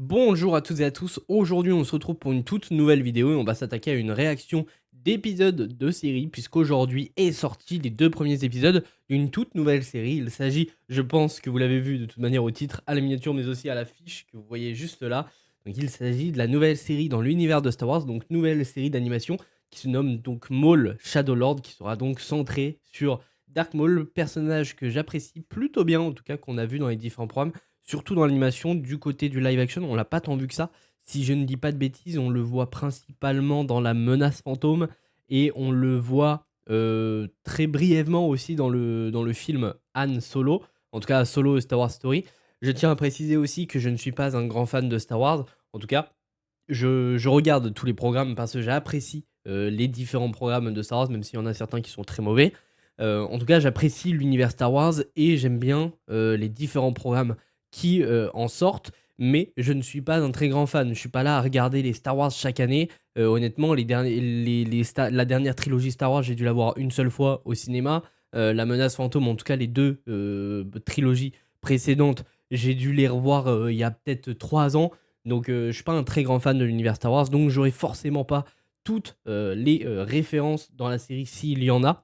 Bonjour à toutes et à tous, aujourd'hui on se retrouve pour une toute nouvelle vidéo et on va s'attaquer à une réaction d'épisodes de série puisqu'aujourd'hui est sorti les deux premiers épisodes d'une toute nouvelle série. Il s'agit, je pense que vous l'avez vu de toute manière au titre, à la miniature mais aussi à l'affiche que vous voyez juste là. Donc il s'agit de la nouvelle série dans l'univers de Star Wars, donc nouvelle série d'animation qui se nomme donc Maul Shadowlord, qui sera donc centrée sur Dark Maul, personnage que j'apprécie plutôt bien en tout cas qu'on a vu dans les différents programmes. Surtout dans l'animation, du côté du live action, on l'a pas tant vu que ça. Si je ne dis pas de bêtises, on le voit principalement dans la menace fantôme et on le voit très brièvement aussi dans le film Han Solo, en tout cas Solo Star Wars Story. Je tiens à préciser aussi que je ne suis pas un grand fan de Star Wars. En tout cas, je regarde tous les programmes parce que j'apprécie les différents programmes de Star Wars, même s'il y en a certains qui sont très mauvais. En tout cas, j'apprécie l'univers Star Wars et j'aime bien les différents programmes qui en sortent, mais je ne suis pas un très grand fan. Je suis pas là à regarder les Star Wars chaque année. Honnêtement, la dernière trilogie Star Wars, j'ai dû la voir une seule fois au cinéma. La menace fantôme, en tout cas les deux trilogies précédentes, j'ai dû les revoir il y a peut-être 3 ans. Donc je suis pas un très grand fan de l'univers Star Wars, donc j'aurai forcément pas toutes les références dans la série s'il y en a.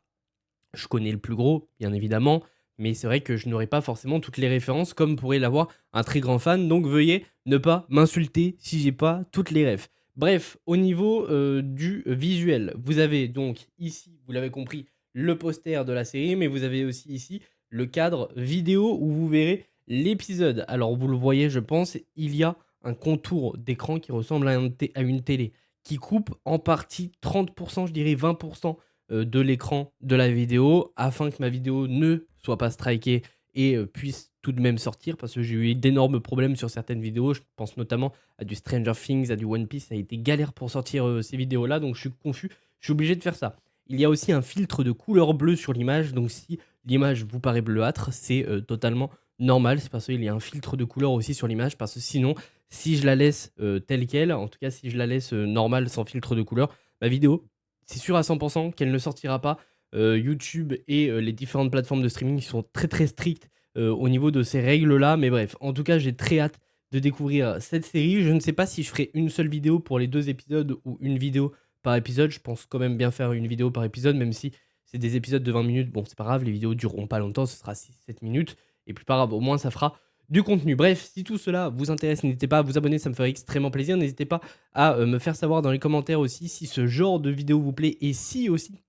Je connais le plus gros, bien évidemment, mais c'est vrai que je n'aurai pas forcément toutes les références comme pourrait l'avoir un très grand fan, donc veuillez ne pas m'insulter si j'ai pas toutes les refs. Bref, au niveau du visuel, vous avez donc ici, vous l'avez compris, le poster de la série, mais vous avez aussi ici le cadre vidéo où vous verrez l'épisode. Alors vous le voyez, je pense, il y a un contour d'écran qui ressemble à une télé, qui coupe en partie 30%, je dirais 20% de l'écran de la vidéo afin que ma vidéo ne soit pas strikée et puisse tout de même sortir parce que j'ai eu d'énormes problèmes sur certaines vidéos. Je pense notamment à du Stranger Things, à du One Piece. Ça a été galère pour sortir ces vidéos-là, donc je suis confus. Je suis obligé de faire ça. Il y a aussi un filtre de couleur bleue sur l'image, donc si l'image vous paraît bleuâtre, c'est totalement normal. C'est parce qu'il y a un filtre de couleur aussi sur l'image, parce que sinon, si je la laisse telle qu'elle, en tout cas si je la laisse normale sans filtre de couleur, ma vidéo, c'est sûr à 100% qu'elle ne sortira pas. YouTube et les différentes plateformes de streaming sont très très strictes au niveau de ces règles-là. Mais bref, en tout cas, j'ai très hâte de découvrir cette série. Je ne sais pas si je ferai une seule vidéo pour les 2 épisodes ou une vidéo par épisode. Je pense quand même bien faire une vidéo par épisode, même si c'est des épisodes de 20 minutes. Bon, c'est pas grave, les vidéos dureront pas longtemps, ce sera 6-7 minutes. Et puis pas grave, au moins ça fera du contenu. Bref, si tout cela vous intéresse, n'hésitez pas à vous abonner, ça me ferait extrêmement plaisir. N'hésitez pas à me faire savoir dans les commentaires aussi si ce genre de vidéo vous plaît et si aussi,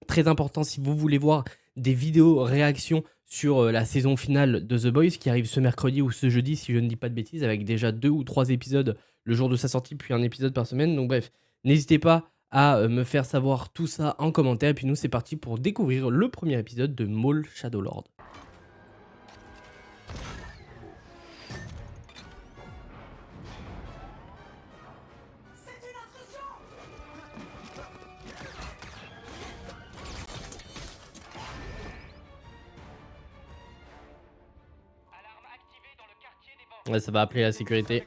très important, si vous voulez voir des vidéos réactions sur la saison finale de The Boys qui arrive ce mercredi ou ce jeudi si je ne dis pas de bêtises, avec déjà 2 ou 3 épisodes le jour de sa sortie puis un épisode par semaine. Donc bref, n'hésitez pas à me faire savoir tout ça en commentaire et puis nous c'est parti pour découvrir le premier épisode de Maul Shadowlord. Ouais, ça va appeler la sécurité.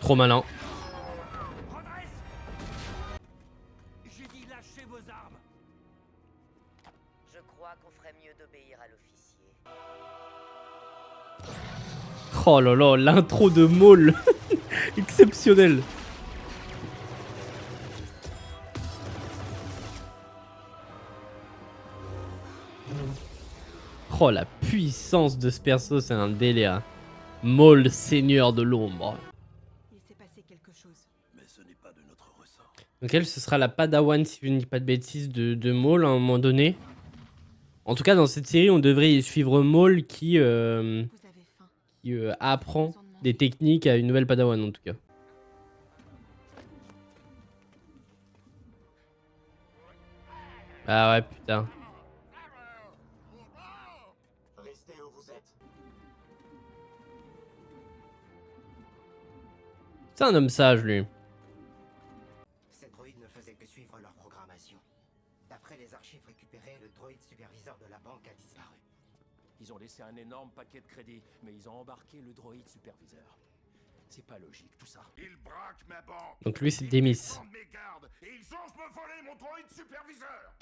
Trop malin. J'ai dit lâchez vos armes. Je crois qu'on ferait mieux d'obéir à l'officier. Oh là là, l'intro de Maul. Exceptionnel. Oh, la puissance de ce perso, c'est un délire. Maul, seigneur de l'ombre. Il s'est passé quelque chose. Mais ce n'est pas de notre ressort. Donc elle, ce sera la Padawan, si je ne dis pas de bêtises, de Maul à un moment donné. En tout cas, dans cette série, on devrait suivre Maul qui Vous avez faim. apprend des techniques à une nouvelle Padawan, en tout cas. Ah ouais, putain. Restez où vous êtes. C'est un homme sage, lui. Ces droïdes ne faisaient que suivre leur programmation. D'après les archives récupérées, le droïde superviseur de la banque a disparu. Ils ont laissé un énorme paquet de crédits, mais ils ont embarqué le droïde superviseur. C'est pas logique tout ça. Ils braquent ma banque. Donc lui, c'est Demis. Ils prennent mes gardes et ils osent me voler mon droïde superviseur.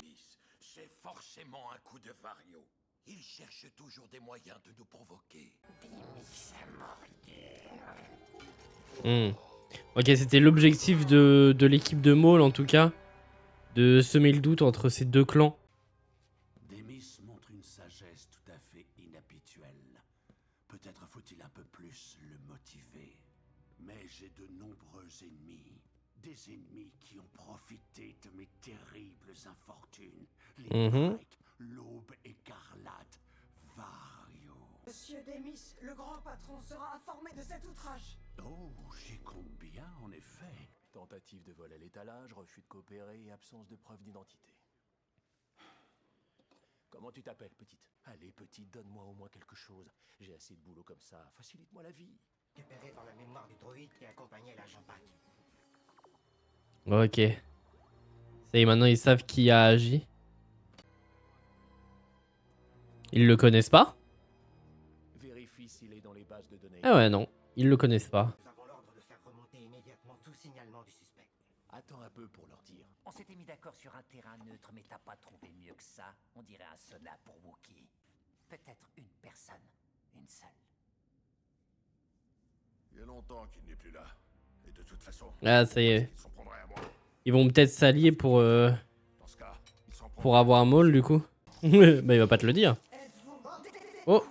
C'est forcément un coup de Vario. Ils cherchent toujours des moyens de nous provoquer. Dimis, Ok, c'était l'objectif de l'équipe de Maul en tout cas, de semer le doute entre ces deux clans. Demis montre une sagesse tout à fait inhabituelle. Peut-être faut-il un peu plus le motiver. Mais j'ai de nombreux ennemis. Des ennemis qui ont profité de mes terribles infortunes. Les Pike, l'Aube écarlate, Vario. Monsieur Demis, le grand patron sera informé de cet outrage. Oh, j'y compte bien, en effet. Tentative de vol à l'étalage, refus de coopérer et absence de preuve d'identité. Comment tu t'appelles, petite? Allez, petite, donne-moi au moins quelque chose. J'ai assez de boulot comme ça, facilite-moi la vie. Récupéré dans la mémoire du droïde qui accompagnait l'agent Pack. Ok. Ça y est, maintenant ils savent qui a agi. Ils le connaissent pas? Vérifie s'il est dans les bases de données. Ah ouais, non. Ils le connaissent pas. Nous avons l'ordre de faire remonter immédiatement tout signalement du suspect. Attends un peu pour leur dire. On s'était mis d'accord sur un terrain neutre, mais t'as pas trouvé mieux que ça. On dirait un soldat pour Wookie. Peut-être une personne. Une seule. Il y a longtemps qu'il n'est plus là. Et de toute façon, Ah, ça y est. ils s'en prendraient à moi. Ils vont peut-être s'allier pour Dans ce cas, ils s'en pour avoir Maul du coup. Bah il va pas te le dire. Oh.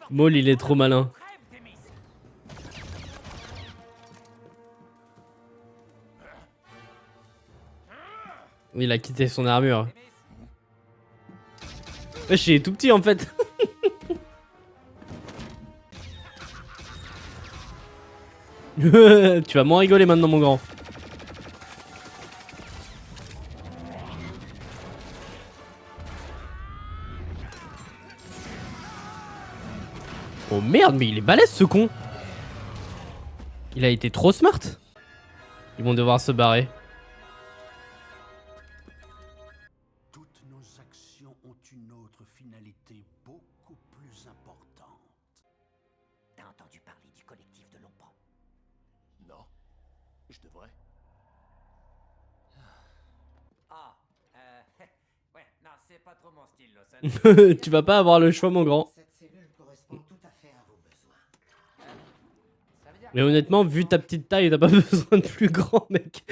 Maul il est trop malin. Il a quitté son armure. Wesh, il est tout petit en fait. Tu vas moins rigoler maintenant mon grand. Oh merde, mais il est balèze ce con. Il a été trop smart. Ils vont devoir se barrer. Toutes nos actions ont une autre finalité beaucoup plus importante. T'as entendu parler du collectif de l'ombre? Non. Je devrais. Ah, ouais, non, c'est pas trop mon style, Lawson. Tu vas pas avoir le choix mon grand. Cette cellule correspond tout à fait à vos besoins. Ça veut dire Mais honnêtement, vu ta petite taille, t'as pas besoin de plus grand mec.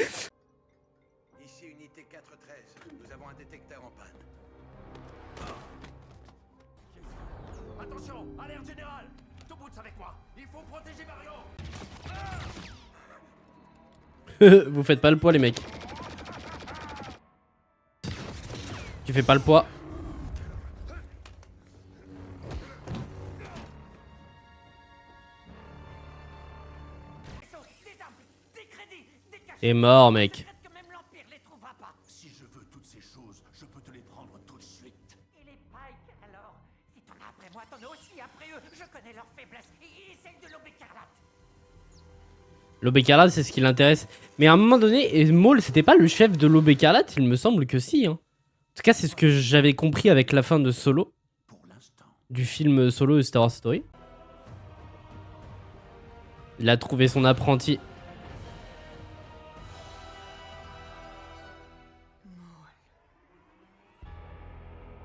Ici unité 413, nous avons un détecteur en panne. Attention, alerte générale. Tout bout avec moi. Il faut protéger Marion. Vous faites pas le poids les mecs. Tu fais pas le poids. T'es mort mec. que même l'Empire les trouvera pas. Si je veux toutes ces choses, je peux te les prendre tout de suite. Et les Pike, alors? Si t'en as après moi, t'en as aussi après eux. Je connais leurs faiblesses. Et celle de l'Aube écarlate. L'Aube écarlate, c'est ce qui l'intéresse. Mais à un moment donné, Maul, c'était pas le chef de l'Aube écarlate? Il me semble que si. Hein. En tout cas, c'est ce que j'avais compris avec la fin de Solo. Pour l'instant. Du film Solo et Star Wars Story. Il a trouvé son apprenti.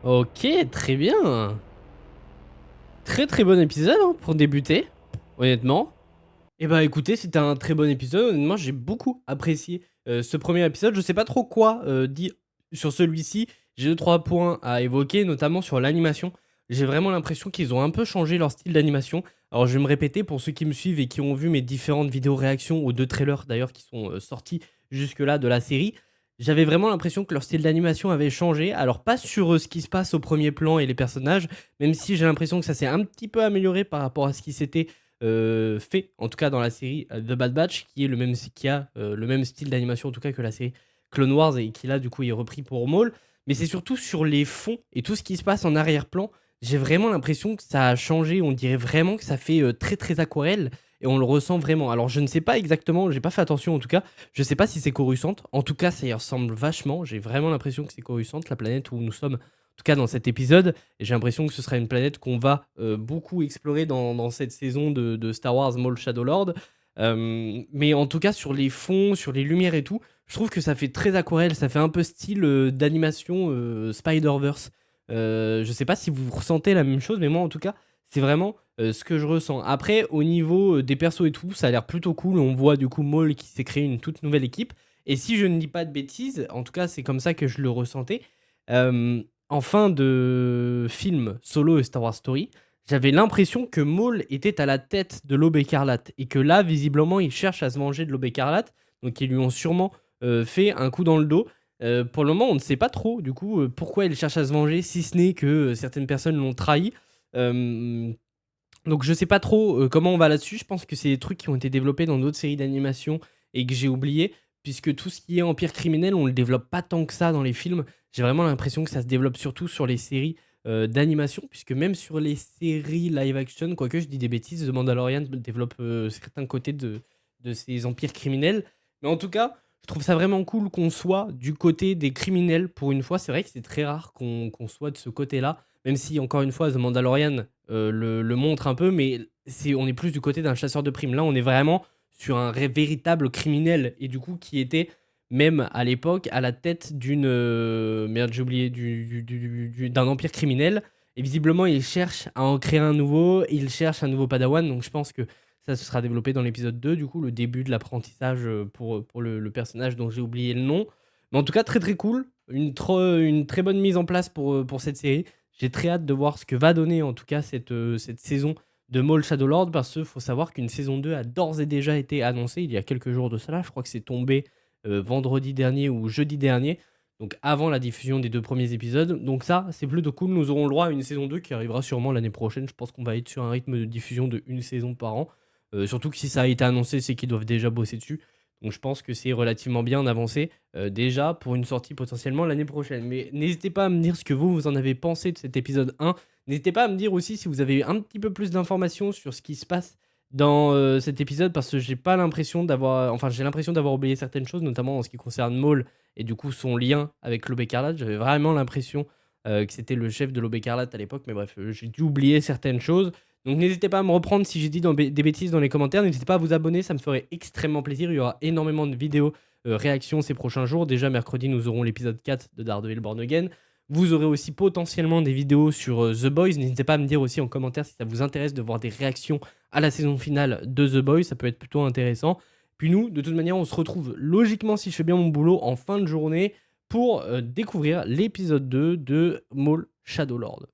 Ok, très bien. Très très bon épisode hein, pour débuter, honnêtement. Et bah écoutez, c'était un très bon épisode. Honnêtement, j'ai beaucoup apprécié ce premier épisode. Je sais pas trop quoi dire sur celui-ci. J'ai 2-3 points à évoquer, notamment sur l'animation. J'ai vraiment l'impression qu'ils ont un peu changé leur style d'animation. Alors je vais me répéter pour ceux qui me suivent et qui ont vu mes différentes vidéos réactions aux 2 trailers d'ailleurs qui sont sortis jusque-là de la série. J'avais vraiment l'impression que leur style d'animation avait changé. Alors pas sur ce qui se passe au premier plan et les personnages, même si j'ai l'impression que ça s'est un petit peu amélioré par rapport à ce qui s'était fait, en tout cas dans la série The Bad Batch, qui est qui a le même style d'animation en tout cas que la série Clone Wars et qui là du coup est repris pour Maul. Mais c'est surtout sur les fonds et tout ce qui se passe en arrière-plan. J'ai vraiment l'impression que ça a changé. On dirait vraiment que ça fait très très aquarelle. Et on le ressent vraiment. Alors je ne sais pas exactement, j'ai pas fait attention en tout cas. Je sais pas si c'est Coruscant. En tout cas, ça y ressemble vachement. J'ai vraiment l'impression que c'est Coruscant, la planète où nous sommes, en tout cas dans cet épisode. Et j'ai l'impression que ce sera une planète qu'on va beaucoup explorer dans cette saison de Star Wars Maul Shadow Lord. Mais en tout cas, sur les fonds, sur les lumières et tout, je trouve que ça fait très aquarelle. Ça fait un peu style d'animation Spider-Verse. Je sais pas si vous ressentez la même chose, mais moi en tout cas, c'est vraiment ce que je ressens. Après, au niveau des persos et tout, ça a l'air plutôt cool. On voit du coup Maul qui s'est créé une toute nouvelle équipe. Et si je ne dis pas de bêtises, en tout cas, c'est comme ça que je le ressentais. En fin de film Solo et Star Wars Story, j'avais l'impression que Maul était à la tête de l'Aube écarlate. Et que là, visiblement, il cherche à se venger de l'Aube écarlate. Donc, ils lui ont sûrement fait un coup dans le dos. Pour le moment, on ne sait pas trop, du coup, pourquoi il cherche à se venger, si ce n'est que certaines personnes l'ont trahi. Donc je sais pas trop comment on va là-dessus. Je pense que c'est des trucs qui ont été développés dans d'autres séries d'animation et que j'ai oublié, puisque tout ce qui est empire criminel, on le développe pas tant que ça dans les films. J'ai vraiment l'impression que ça se développe surtout sur les séries d'animation, puisque même sur les séries live action, quoique je dis des bêtises, The Mandalorian développe certains côtés de ces empires criminels. Mais en tout cas, je trouve ça vraiment cool qu'on soit du côté des criminels pour une fois. C'est vrai que c'est très rare qu'on soit de ce côté-là. Même si, encore une fois, The Mandalorian le montre un peu, mais on est plus du côté d'un chasseur de primes. Là, on est vraiment sur un véritable criminel, et du coup, qui était, même à l'époque, à la tête d'une... merde, j'ai oublié, d'un empire criminel. Et visiblement, il cherche à en créer un nouveau, il cherche un nouveau Padawan, donc je pense que ça se sera développé dans l'épisode 2, du coup, le début de l'apprentissage pour le personnage dont j'ai oublié le nom. Mais en tout cas, très très cool, une très bonne mise en place pour cette série. J'ai très hâte de voir ce que va donner en tout cas cette saison de Maul Shadowlord, parce qu'il faut savoir qu'une saison 2 a d'ores et déjà été annoncée il y a quelques jours de cela. Je crois que c'est tombé vendredi dernier ou jeudi dernier, donc avant la diffusion des 2 premiers épisodes. Donc ça, c'est plutôt cool. Nous aurons le droit à une saison 2 qui arrivera sûrement l'année prochaine. Je pense qu'on va être sur un rythme de diffusion de une saison par an. Surtout que si ça a été annoncé, c'est qu'ils doivent déjà bosser dessus. Donc je pense que c'est relativement bien avancé déjà pour une sortie potentiellement l'année prochaine. Mais n'hésitez pas à me dire ce que vous en avez pensé de cet épisode 1. N'hésitez pas à me dire aussi si vous avez un petit peu plus d'informations sur ce qui se passe dans cet épisode, parce que j'ai l'impression d'avoir oublié certaines choses, notamment en ce qui concerne Maul et du coup son lien avec l'Aube écarlate. J'avais vraiment l'impression que c'était le chef de l'Aube écarlate à l'époque, mais bref, j'ai dû oublier certaines choses. Donc n'hésitez pas à me reprendre si j'ai dit des bêtises dans les commentaires. N'hésitez pas à vous abonner, ça me ferait extrêmement plaisir. Il y aura énormément de vidéos réactions ces prochains jours. Déjà mercredi, nous aurons l'épisode 4 de Daredevil Born Again. Vous aurez aussi potentiellement des vidéos sur The Boys. N'hésitez pas à me dire aussi en commentaire si ça vous intéresse de voir des réactions à la saison finale de The Boys. Ça peut être plutôt intéressant. Puis nous, de toute manière, on se retrouve logiquement, si je fais bien mon boulot, en fin de journée pour découvrir l'épisode 2 de Maul Shadowlord.